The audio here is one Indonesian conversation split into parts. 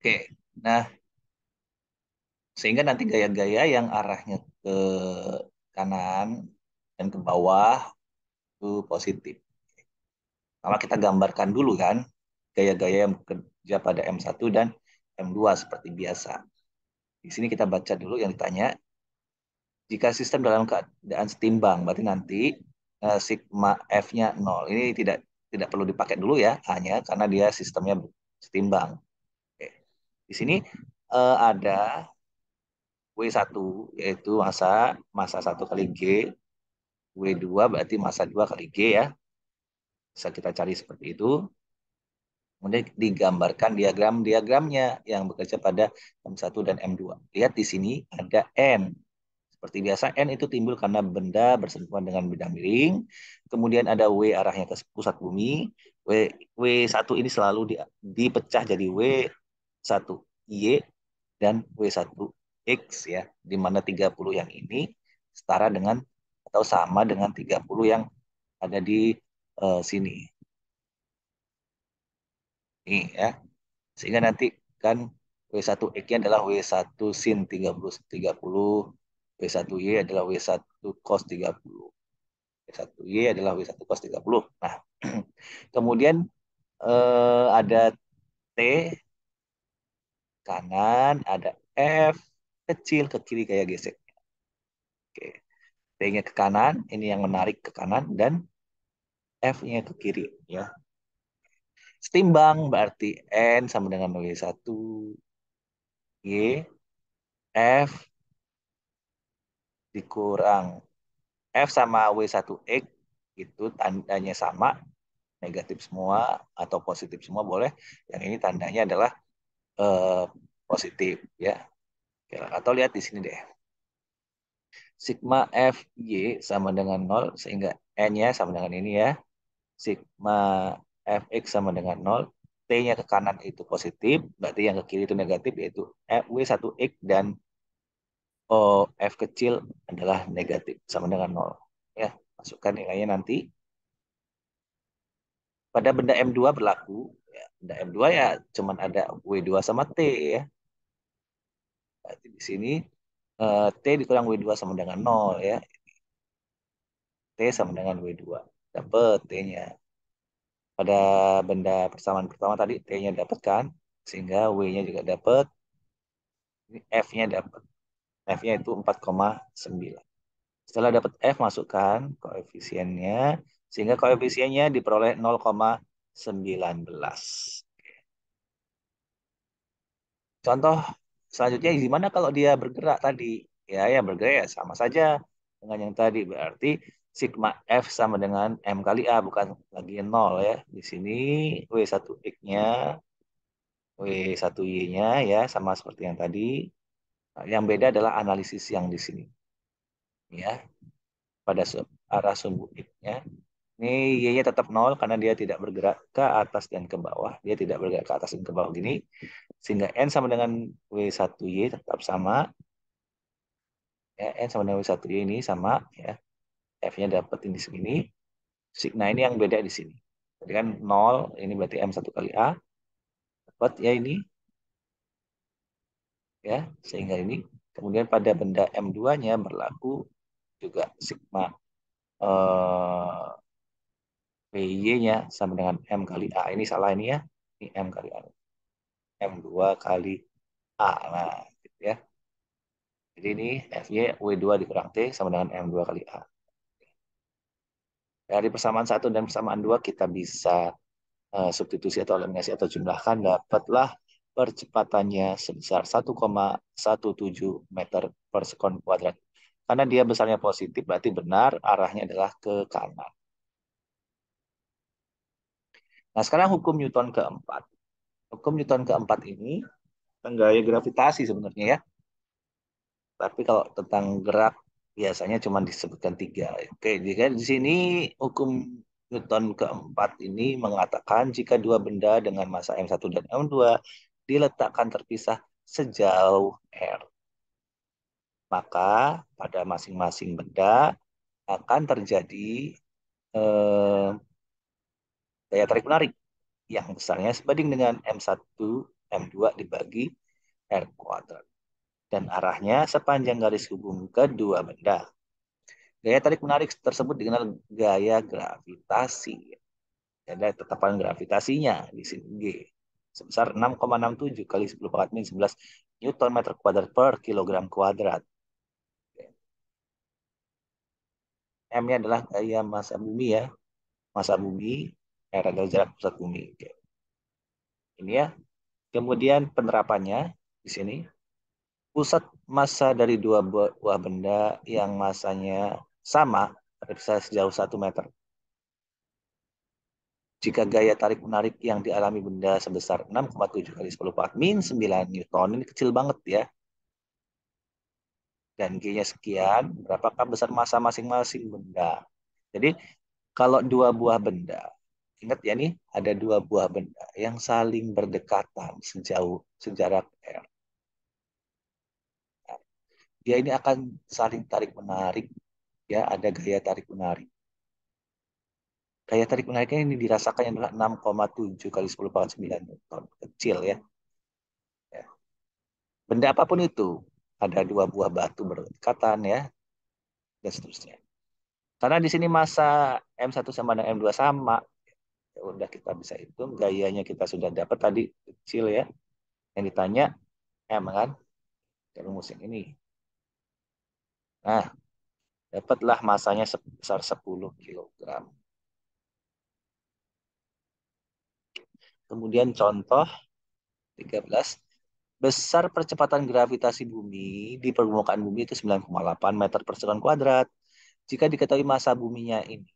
Oke, nah sehingga nanti gaya-gaya yang arahnya ke kanan dan ke bawah itu positif. Kalau kita gambarkan dulu kan gaya-gaya yang bekerja pada M1 dan M2 seperti biasa. Di sini kita baca dulu yang ditanya. Jika sistem dalam keadaan setimbang, berarti nanti sigma F-nya 0. Ini tidak tidak perlu dipakai dulu ya, hanya karena dia sistemnya setimbang. Oke. Di sini ada W1 yaitu massa 1 kali G, W2 berarti massa 2 kali G ya. Bisa kita cari seperti itu. Kemudian digambarkan diagram-diagramnya yang bekerja pada M1 dan M2. Lihat di sini ada N. Seperti biasa, N itu timbul karena benda bersentuhan dengan benda miring. Kemudian ada W arahnya ke pusat bumi. W1 ini selalu dipecah jadi W1Y dan W1X ya. Di mana 30 yang ini setara dengan atau sama dengan 30 yang ada di sini. Ini ya. Sehingga nanti kan W1X-nya adalah W1 sin 30, W1Y adalah W1 cos 30. W1Y adalah W1 cos 30. Nah, kemudian ada T kanan, ada F kecil ke kiri kayak gesek. Oke. T-nya ke kanan, ini yang menarik ke kanan, dan F-nya ke kiri. Ya. Setimbang berarti N sama dengan W1, Y, F dikurang F sama W1X itu tandanya sama, negatif semua atau positif semua boleh. Yang ini tandanya adalah eh, positif ya. Oke, atau lihat di sini deh. Sigma FY sama dengan 0 sehingga N-nya sama dengan ini ya. Sigma Fx sama dengan 0. T-nya ke kanan itu positif, berarti yang ke kiri itu negatif yaitu W1X dan F kecil adalah negatif sama dengan 0. Ya, masukkan nilainya nanti. Pada benda M2 berlaku, ya, benda M2 ya cuman ada W2 sama T ya. Berarti di sini T dikurang W2 sama dengan 0 ya. T sama dengan W2. Dapat T-nya. Pada benda persamaan pertama tadi T-nya dapat kan, sehingga W-nya juga dapat. Ini F-nya dapat. F-nya itu 4,9. Setelah dapat F, masukkan koefisiennya, sehingga koefisiennya diperoleh 0,19. Contoh selanjutnya gimana kalau dia bergerak tadi? Ya, yang bergerak ya sama saja dengan yang tadi. Berarti sigma F sama dengan M kali A, bukan lagi 0 ya. Di sini W1X-nya, W1Y-nya ya sama seperti yang tadi. Nah, yang beda adalah analisis yang di sini. Ya, pada arah sumbu X-nya. Ini Y-nya tetap 0 karena dia tidak bergerak ke atas dan ke bawah. Dia tidak bergerak ke atas dan ke bawah gini. Sehingga N sama dengan W1Y tetap sama. Ya, N sama dengan W1Y ini sama. Ya. F-nya dapat di sini. Sigma ini yang beda di sini. Jadi kan 0, ini berarti M1 kali A. Dapat ya ini. Ya, sehingga ini. Kemudian pada benda M2-nya berlaku juga sigma PY-nya sama dengan M kali A. Ini salah ini ya. Ini M kali A. M2 kali A. Nah, gitu ya. Jadi ini F-Y W2 dikurang T sama dengan M2 kali A. Dari persamaan 1 dan persamaan 2 kita bisa substitusi atau eliminasi atau jumlahkan, dapatlah percepatannya sebesar 1,17 meter per sekon kuadrat. Karena dia besarnya positif, berarti benar arahnya adalah ke kanan. Nah, sekarang hukum Newton keempat. Hukum Newton keempat ini tentang gaya gravitasi sebenarnya ya. Tapi kalau tentang gerak biasanya cuma disebutkan tiga. Oke, jadi di sini hukum Newton keempat ini mengatakan jika dua benda dengan massa M1 dan M2 diletakkan terpisah sejauh R, maka pada masing-masing benda akan terjadi eh, daya tarik menarik yang besarnya sebanding dengan M1 M2 dibagi R kuadrat. Dan arahnya sepanjang garis hubung kedua benda. Gaya tarik menarik tersebut dikenal gaya gravitasi. Ada tetapan gravitasinya di sini G sebesar 6,67 kali 10 pangkat min 11 Newton meter kuadrat per kilogram kuadrat. M-nya adalah gaya massa bumi ya. Massa bumi, R adalah jarak pusat bumi. Oke. Ini ya. Kemudian penerapannya di sini. Pusat massa dari dua buah benda yang massanya sama berpisah sejauh 1 meter. Jika gaya tarik-menarik yang dialami benda sebesar 6,7 kali 10 pangkat min 9 Newton, ini kecil banget ya. Dan G-nya sekian, berapakah besar massa masing-masing benda. Jadi kalau dua buah benda, ingat ya nih, ada dua buah benda yang saling berdekatan sejauh sejarak R. Nah, dia ini akan saling tarik-menarik, ya ada gaya tarik-menarik. Gaya tarik menariknya ini dirasakan adalah 6,7 kali 10 pangkat 9 Newton. Kecil ya. Ya. Benda apapun itu, ada dua buah batu berdekatan ya, dan seterusnya. Karena di sini massa M1 sama dengan M2 sama, ya udah kita bisa hitung gayanya kita sudah dapat tadi kecil ya. Yang ditanya M kan, rumus yang ini. Nah, dapatlah masanya sebesar 10 kilogram. Kemudian contoh 13, besar percepatan gravitasi bumi di permukaan bumi itu 9,8 meter per sekon kuadrat. Jika diketahui massa buminya ini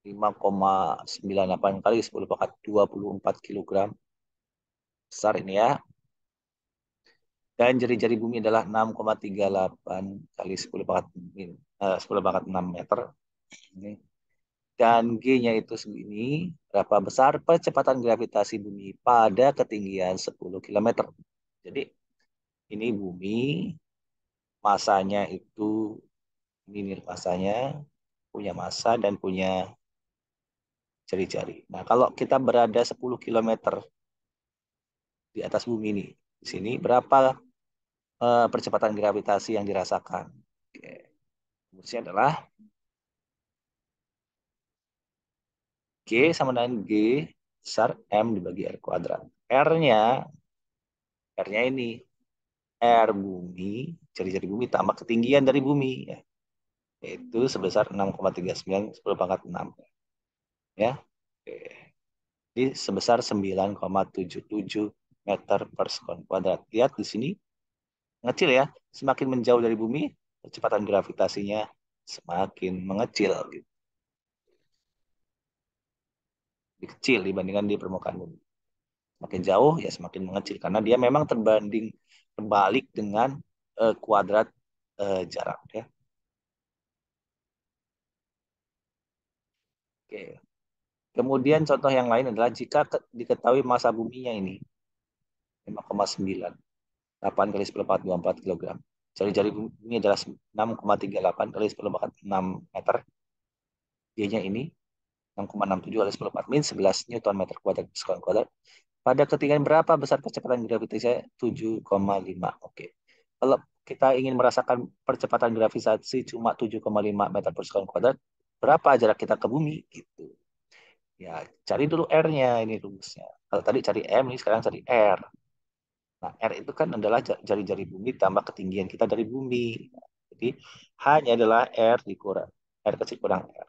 5,98 kali 10 pangkat 24 kilogram. Besar ini ya. Dan jari-jari bumi adalah 6,38 kali 10 pangkat 10 pangkat 6 meter. Ini. Dan G-nya itu segini. Berapa besar percepatan gravitasi bumi pada ketinggian 10 kilometer. Jadi ini bumi, masanya itu, ini masanya, punya massa dan punya jari-jari. Nah, kalau kita berada 10 kilometer di atas bumi ini, di sini berapa percepatan gravitasi yang dirasakan? Oke. Rumusnya adalah G sama dengan G besar M dibagi R kuadrat. R-nya, R-nya ini, R bumi, jari-jari bumi tambah ketinggian dari bumi. Ya. Yaitu sebesar 6,39 10 pangkat 6. Ya. Oke. Jadi sebesar 9,77 meter per sekon kuadrat. Lihat di sini, mengecil ya. Semakin menjauh dari bumi, kecepatan gravitasinya semakin mengecil. Gitu. Lebih kecil dibandingkan di permukaan bumi. Semakin jauh ya semakin mengecil karena dia memang terbalik dengan kuadrat jarak ya. Oke. Kemudian contoh yang lain adalah jika diketahui massa buminya ini 5,9 8 kali 10 pangkat 24 kilogram. Jari-jari bumi adalah 6,38 kali 10 pangkat 6 meter. Dia-nya ini 6,67 kali 10 pangkat min 11 Newton meter kuadrat per sekon kuadrat. Pada ketinggian berapa besar kecepatan gravitasi? 7,5. Oke. Kalau kita ingin merasakan percepatan gravitasi cuma 7,5 meter per sekon kuadrat, berapa jarak kita ke bumi? Gitu. Ya, cari dulu R-nya, ini rumusnya. Kalau tadi cari M, ini sekarang cari R. Nah, R itu kan adalah jari-jari bumi tambah ketinggian kita dari bumi. Jadi, hanya adalah R dikurang. R kecil kurang R.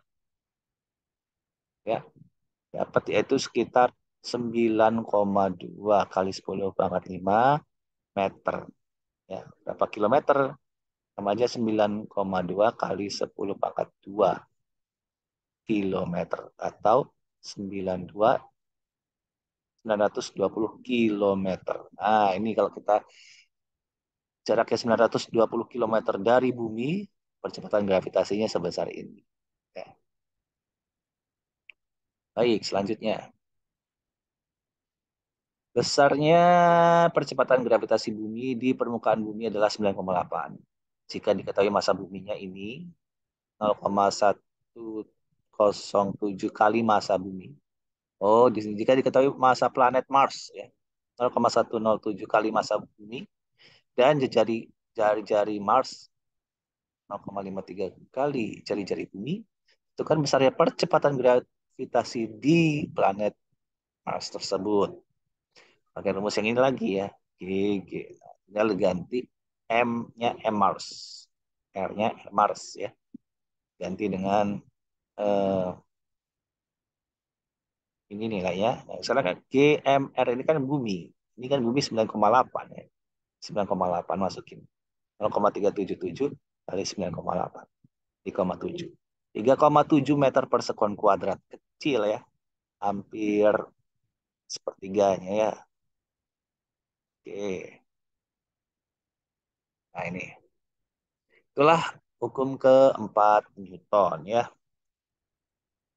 Ya, dapat yaitu sekitar 9,2 kali 10 pangkat 5 meter. Ya, berapa kilometer? Sama aja 9,2 kali 10 pangkat 2 kilometer. Atau 920 kilometer. Nah, ini kalau kita jaraknya 920 kilometer dari bumi, percepatan gravitasinya sebesar ini. Ya. Baik, selanjutnya. Besarnya percepatan gravitasi bumi di permukaan bumi adalah 9,8. Jika diketahui massa buminya ini 0,107 kali massa bumi. Oh, jika diketahui massa planet Mars ya. 0,107 kali massa bumi, dan jari-jari Mars 0,53 kali jari-jari bumi. Itu kan besarnya percepatan gravitasi di planet Mars tersebut. Pakai rumus yang ini lagi ya. GG. Tinggal ganti M-nya M Mars. R-nya R Mars ya. Ganti dengan eh, ini nilai ya. Nah, misalnya kan GMR ini kan bumi. Ini kan bumi 9,8 ya. 9,8 masukin. 0,377 kali 9,8. 3,7. 3,7 meter per sekon kuadrat. Kecil ya. Hampir sepertiganya ya. Oke. Nah ini. Itulah hukum keempat Newton ya.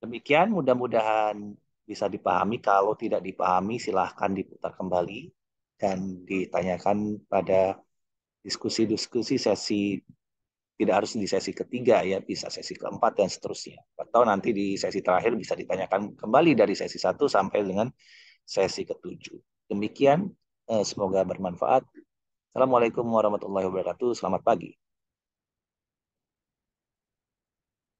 Demikian mudah-mudahan bisa dipahami. Kalau tidak dipahami silahkan diputar kembali dan ditanyakan pada diskusi-diskusi sesi, tidak harus di sesi ketiga ya, bisa sesi keempat dan seterusnya. Atau nanti di sesi terakhir bisa ditanyakan kembali dari sesi satu sampai dengan sesi ketujuh. Demikian, semoga bermanfaat. Assalamualaikum warahmatullahi wabarakatuh. Selamat pagi.